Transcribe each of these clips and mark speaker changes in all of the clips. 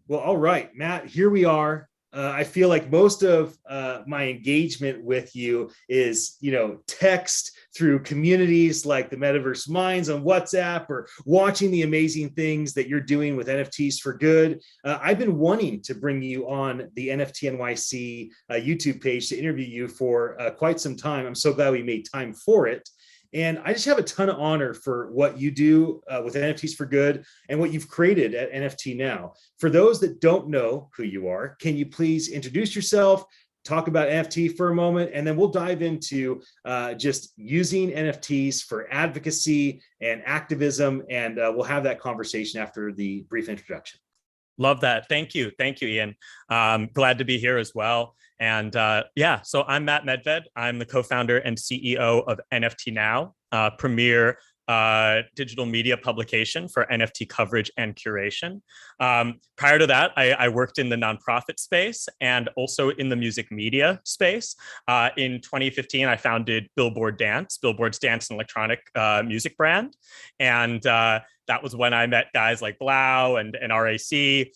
Speaker 1: Well, all right, Matt, here we are. I feel like most of my engagement with you is, text through communities like the Metaverse Minds on WhatsApp or watching the amazing things that you're doing with NFTs for good. I've been wanting to bring you on the NFT.NYC YouTube page to interview you for quite some time. I'm so glad we made time for it. And I just have a ton of honor for what you do with NFTs for Good and what you've created at NFT Now. For those that don't know who you are, can you please introduce yourself, talk about NFT for a moment, and then we'll dive into just using NFTs for advocacy and activism, and we'll have that conversation after the brief introduction.
Speaker 2: Love that. Thank you. Thank you, Ian. Glad to be here as well. And so I'm Matt Medved. I'm the co-founder and CEO of NFT Now, premier digital media publication for NFT coverage and curation. Prior to that, I worked in the nonprofit space and also in the music media space. In 2015, I founded Billboard Dance, Billboard's dance and electronic music brand. And that was when I met guys like Blau and RAC,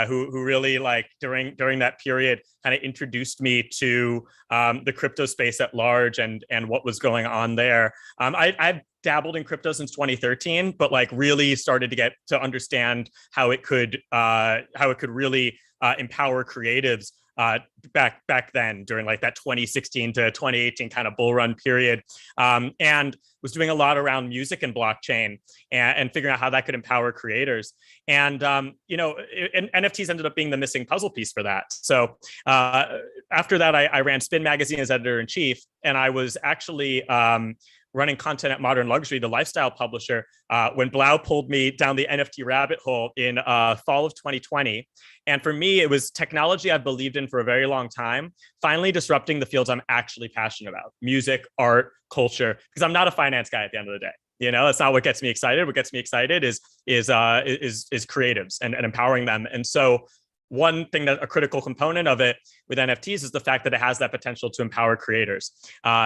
Speaker 2: who really during that period kind of introduced me to the crypto space at large and what was going on there. I've dabbled in crypto since 2013, but really started to get to understand how it could really empower creatives back then during that 2016 to 2018 kind of bull run period, and was doing a lot around music and blockchain and figuring out how that could empower creators. And NFTs ended up being the missing puzzle piece for that. So after that, I ran Spin Magazine as editor-in-chief, and I was actually running content at Modern Luxury, the lifestyle publisher, when Blau pulled me down the NFT rabbit hole in fall of 2020. And for me, it was technology I've believed in for a very long time, finally disrupting the fields I'm actually passionate about: music, art, culture, because I'm not a finance guy at the end of the day. That's not what gets me excited. What gets me excited is creatives and empowering them. And so one thing that a critical component of it with NFTs is the fact that it has that potential to empower creators.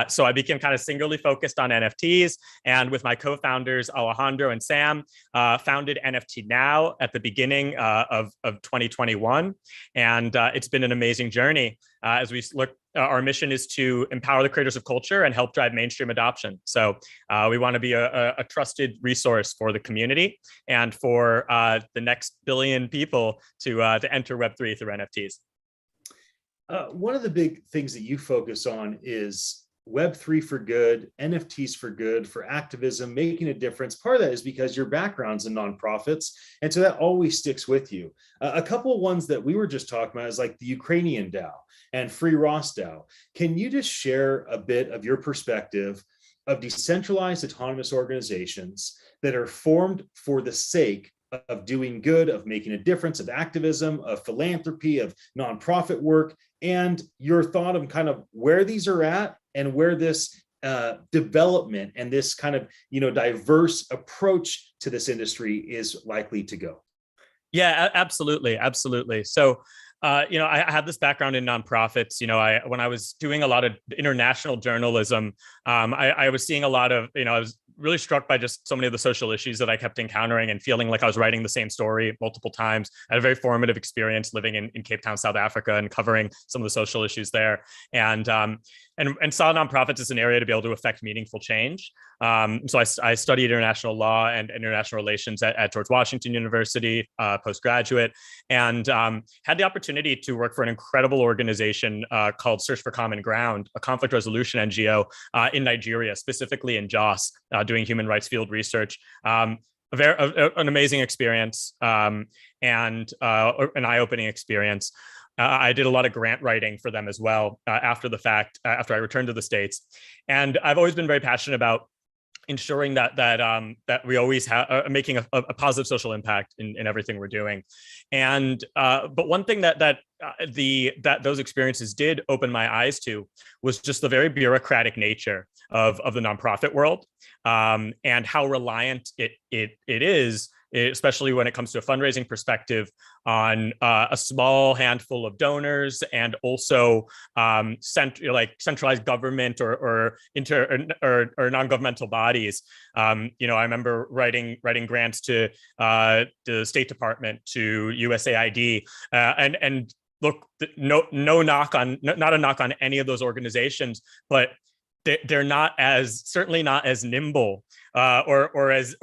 Speaker 2: So I became kind of singularly focused on NFTs, and with my co-founders, Alejandro and Sam, founded NFT Now at the beginning of 2021. And it's been an amazing journey as we look. Our mission is to empower the creators of culture and help drive mainstream adoption. So we want to be a trusted resource for the community and for the next billion people to enter Web3 through NFTs.
Speaker 1: One of the big things that you focus on is Web3 for good, NFTs for good, for activism, making a difference. Part of that is because your background's in nonprofits, and so that always sticks with you. A couple of ones that we were just talking about is like the Ukrainian DAO and Free Ross DAO. Can you just share a bit of your perspective of decentralized autonomous organizations that are formed for the sake of doing good, of making a difference, of activism, of philanthropy, of nonprofit work, and your thought of kind of where these are at and where this development and this kind of diverse approach to this industry is likely to go?
Speaker 2: Yeah, absolutely. So I have this background in nonprofits. When I was doing a lot of international journalism, I was seeing a lot of, I was really struck by just so many of the social issues that I kept encountering and feeling like I was writing the same story multiple times. I had a very formative experience living in Cape Town, South Africa, and covering some of the social issues there. And saw nonprofits as an area to be able to affect meaningful change. So I studied international law and international relations at George Washington University, postgraduate, and had the opportunity to work for an incredible organization called Search for Common Ground, a conflict resolution NGO in Nigeria, specifically in Jos, doing human rights field research. An amazing experience and an eye-opening experience. I did a lot of grant writing for them as well after the fact, after I returned to the States. And I've always been very passionate about ensuring that we always have making a positive social impact in everything we're doing. And but one thing that those experiences did open my eyes to was just the very bureaucratic nature of the nonprofit world, and how reliant it is especially when it comes to a fundraising perspective, on a small handful of donors, and also centralized government or non-governmental bodies. I remember writing grants to the State Department, to USAID, and look, not a knock on any of those organizations, but they're certainly not as nimble or as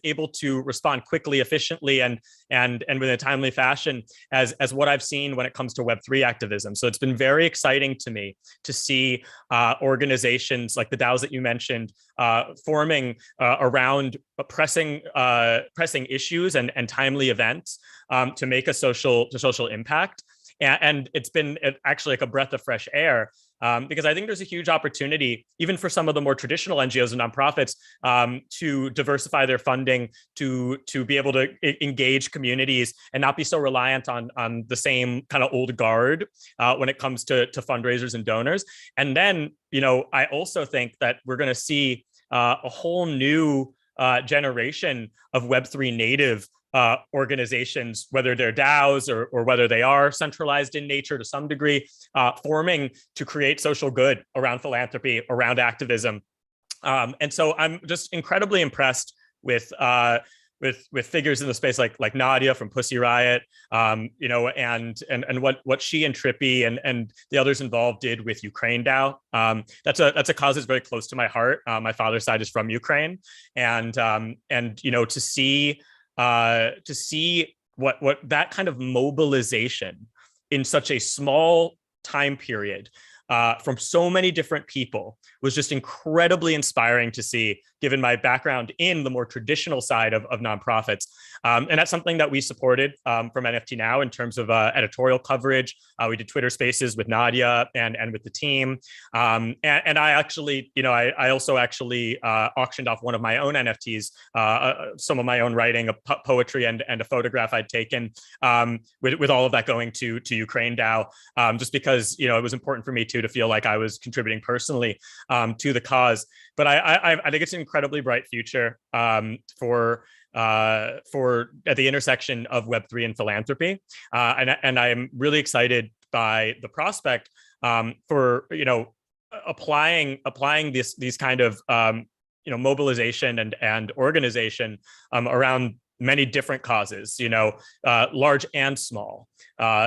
Speaker 2: able to respond quickly, efficiently, and with a timely fashion as what I've seen when it comes to Web3 activism. So it's been very exciting to me to see organizations like the DAOs that you mentioned forming around pressing issues and timely events to make a social impact. And it's been actually like a breath of fresh air. Because I think there's a huge opportunity, even for some of the more traditional NGOs and nonprofits, to diversify their funding, to be able to engage communities and not be so reliant on the same kind of old guard when it comes to fundraisers and donors. And then, I also think that we're going to see a whole new generation of Web3 native organizations, whether they're DAOs or whether they are centralized in nature to some degree, forming to create social good around philanthropy, around activism. And so I'm just incredibly impressed with figures in the space like Nadia from Pussy Riot, and what she and Trippy and the others involved did with Ukraine DAO. That's a cause that's very close to my heart. My father's side is from Ukraine, and to see what that kind of mobilization in such a small time period from so many different people was just incredibly inspiring to see, given my background in the more traditional side of nonprofits. And that's something that we supported from NFT Now in terms of editorial coverage. We did Twitter Spaces with Nadia and with the team. And I actually, I also actually auctioned off one of my own NFTs, some of my own writing, a poetry and a photograph I'd taken, with all of that going to Ukraine DAO, just because, it was important for me to feel like I was contributing personally to the cause. But I think it's an incredibly bright future for at the intersection of Web3 and philanthropy, and I am really excited by the prospect for applying these kind of mobilization and organization around many different causes, large and small,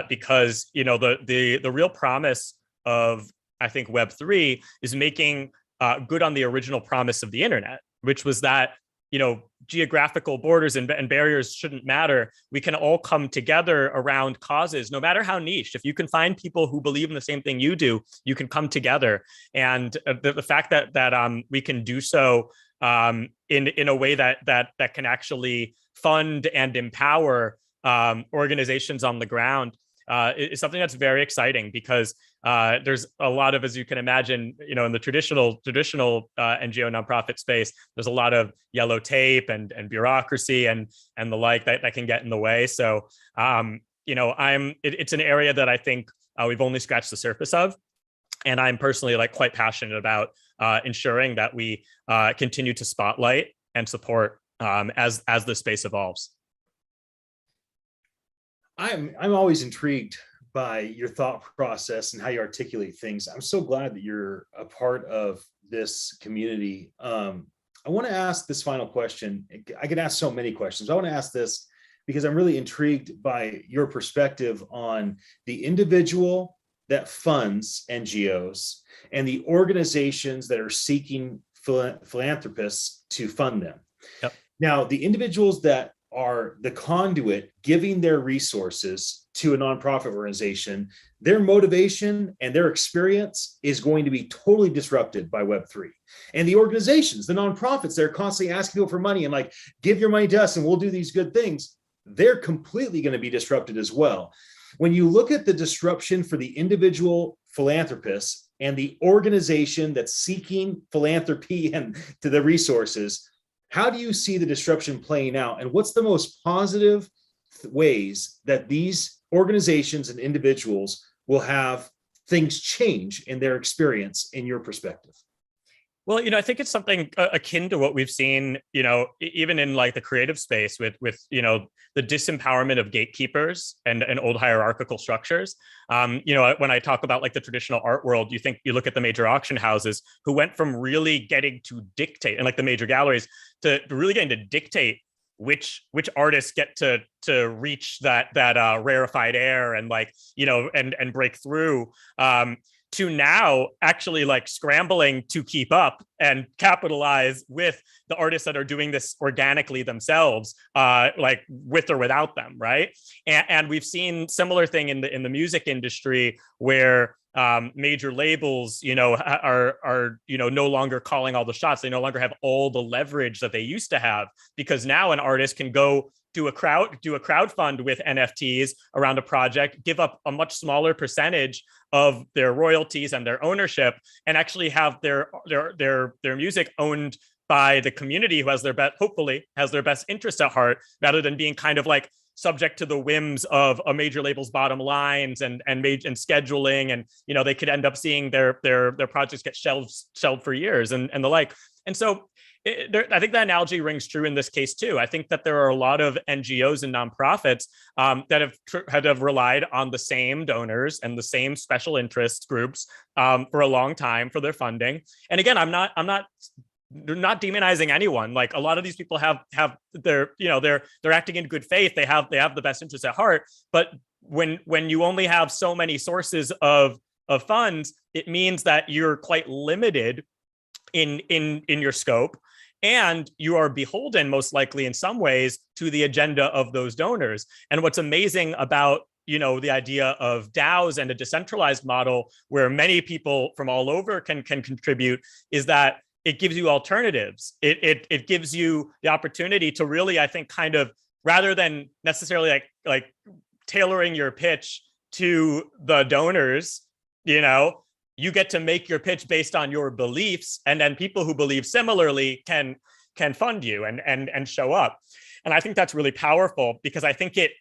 Speaker 2: because the real promise of, I think, Web3 is making good on the original promise of the internet, which was that geographical borders and barriers shouldn't matter. We can all come together around causes, no matter how niche. If you can find people who believe in the same thing you do, you can come together. And the fact that we can do so in a way that can actually fund and empower organizations on the ground is something that's very exciting, because there's a lot of, as you can imagine, in the traditional NGO nonprofit space, there's a lot of yellow tape and bureaucracy and the like that can get in the way. So, it's an area that I think we've only scratched the surface of. And I'm personally quite passionate about ensuring that we continue to spotlight and support as the space evolves.
Speaker 1: I'm always intrigued by your thought process and how you articulate things. I'm so glad that you're a part of this community. I want to ask this final question. I could ask so many questions. I want to ask this because I'm really intrigued by your perspective on the individual that funds NGOs and the organizations that are seeking philanthropists to fund them.
Speaker 2: Yep.
Speaker 1: Now, the individuals that are the conduit giving their resources to a nonprofit organization, their motivation and their experience is going to be totally disrupted by Web3. And the organizations, the nonprofits, they're constantly asking people for money and give your money to us and we'll do these good things. They're completely going to be disrupted as well. When you look at the disruption for the individual philanthropists and the organization that's seeking philanthropy and to the resources, how do you see the disruption playing out? And what's the most positive ways that these organizations and individuals will have things change in their experience, in your perspective?
Speaker 2: Well, I think it's something akin to what we've seen, even in like the creative space with the disempowerment of gatekeepers and old hierarchical structures. When I talk about like the traditional art world, you look at the major auction houses who went from really getting to dictate, and like the major galleries to really getting to dictate which artists get to reach that rarefied air and like and break through. To now actually like scrambling to keep up and capitalize with the artists that are doing this organically themselves, like with or without them, right? And we've seen similar thing in the music industry where major labels, are no longer calling all the shots. They no longer have all the leverage that they used to have, because now an artist can go do a crowdfund with NFTs around a project, give up a much smaller percentage of their royalties and their ownership, and actually have their music owned by the community who hopefully has their best interest at heart, rather than being kind of like subject to the whims of a major label's bottom lines and scheduling, and they could end up seeing their projects get shelved for years and the like. And so I think that analogy rings true in this case too. I think that there are a lot of NGOs and nonprofits that have relied on the same donors and the same special interest groups for a long time for their funding. And again, I'm not demonizing anyone. Like, a lot of these people have they're acting in good faith. They have the best interests at heart. But when you only have so many sources of funds, it means that you're quite limited in your scope, and you are beholden most likely in some ways to the agenda of those donors. And what's amazing about the idea of DAOs and a decentralized model where many people from all over can contribute is that it gives you alternatives. It gives you the opportunity to really, I think, kind of, rather than necessarily like tailoring your pitch to the donors, you get to make your pitch based on your beliefs, and then people who believe similarly can fund you and show up. And I think that's really powerful, because I think it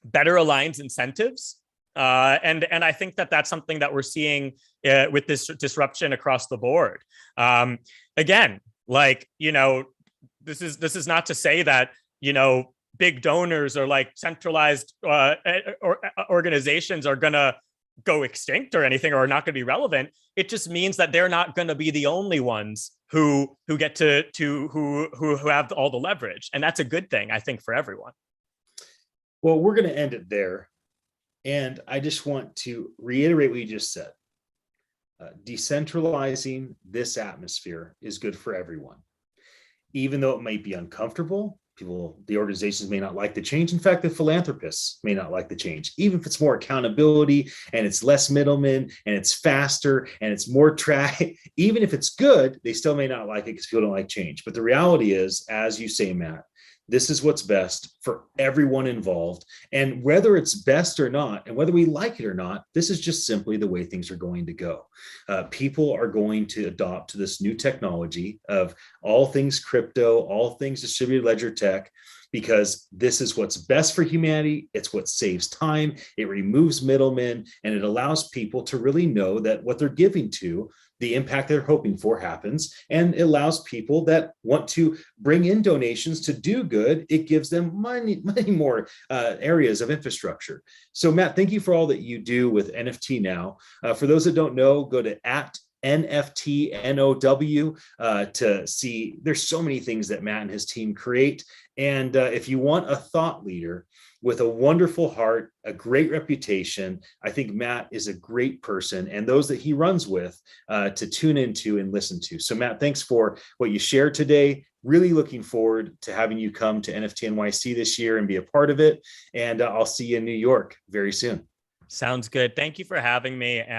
Speaker 2: better aligns incentives. And I think that that's something that we're seeing with this disruption across the board. Again, like, this is not to say that, big donors or like centralized organizations are going to go extinct or anything, or are not going to be relevant. It just means that they're not going to be the only ones who get who have all the leverage. And that's a good thing, I think, for everyone.
Speaker 1: Well, we're going to end it there. And I just want to reiterate what you just said. Decentralizing this atmosphere is good for everyone. Even though it might be uncomfortable, the organizations may not like the change. In fact, the philanthropists may not like the change, even if it's more accountability and it's less middlemen and it's faster and it's more track. Even if it's good, they still may not like it because people don't like change. But the reality is, as you say, Matt, this is what's best for everyone involved. And whether it's best or not, and whether we like it or not, this is just simply the way things are going to go. People are going to adopt to this new technology of all things crypto, all things distributed ledger tech, because this is what's best for humanity. It's what saves time. It removes middlemen, and it allows people to really know that what they're giving to, the impact they're hoping for, happens, and it allows people that want to bring in donations to do good. It gives them many more areas of infrastructure. So Matt, thank you for all that you do with NFT Now. For those that don't know, go to @NFT.NYC to see. There's so many things that Matt and his team create. And if you want a thought leader with a wonderful heart, a great reputation, I think Matt is a great person, and those that he runs with to tune into and listen to. So Matt, thanks for what you shared today. Really looking forward to having you come to NFT.NYC this year and be a part of it. And I'll see you in New York very soon.
Speaker 2: Sounds good. Thank you for having me.